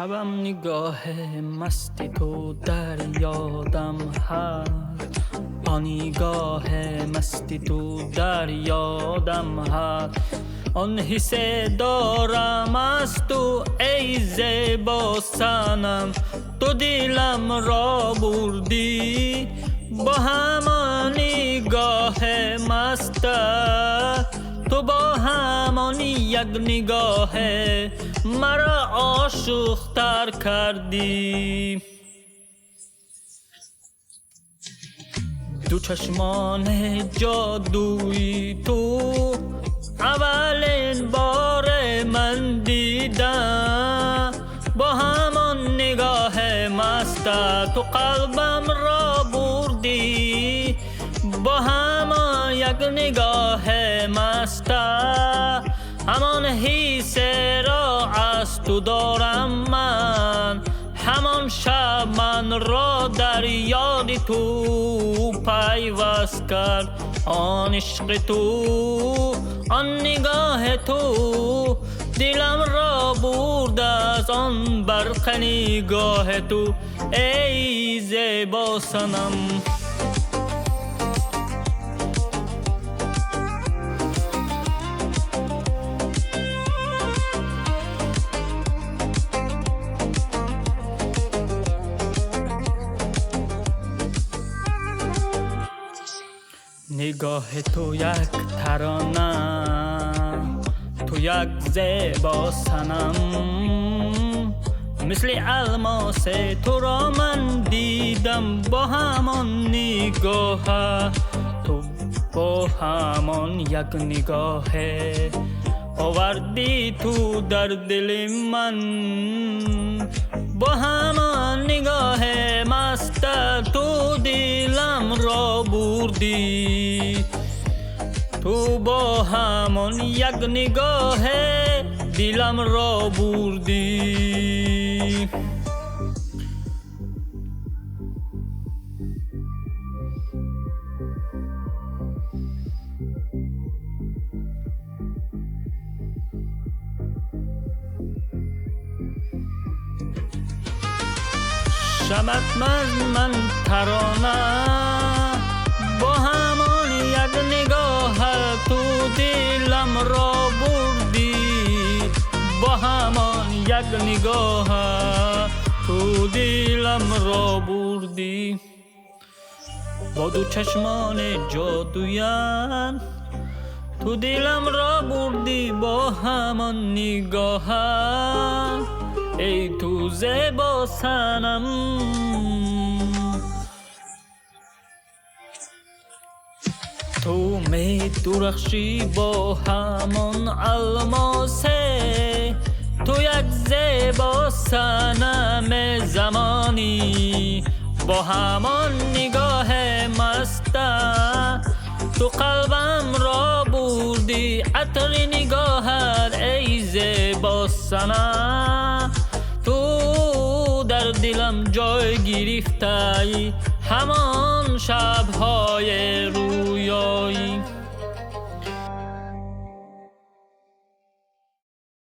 شبم نگاه مستی تو در یادم هست، آن نگاه مستی تو در یادم هست. آن حس دارم از تو ای زیبا صنم، تو دلم را بردی با همان نگاه مسته. تو با همان یک نگاه مرا عاشق تر کردی. دو چشمان جادویی تو اولین بار من دیدم، با همان نگاه مست تو قلبم را بردی. با همان یک نگاه مست همان حس را از تو دارم من. همان شب من را در یاد تو پیوست کرد آن عشق تو، آن نگاه تو دلم را برد از آن برق نگاه تو ای زیبا صنم. نگاه تو یک ترانه، تو یک زیبا صنم، مثل الماس تو را من دیدم با همان نگاه. تو با همان یک نگاه آوردی تو در دل من. با همان نگاه مست تو دلم را بردی. تو با همان یک نگاه دلم را بردی. شمت من ترانه، با همان یک نگاه تو دلم را بردی. با همان یک نگاه تو دلم را بردی. با دو چشمان جادویان تو دلم را بردی با همان نگاه ای تو زیبا صنم. تو می درخشی با همان الماسه، تو یک زیبا صنم زمانی. با همان نگاه مست تو قلبم را بردی. عطر نگاهت ای زیبا صنم، تو در دلم جای گرفته همان شب‌های رویایی.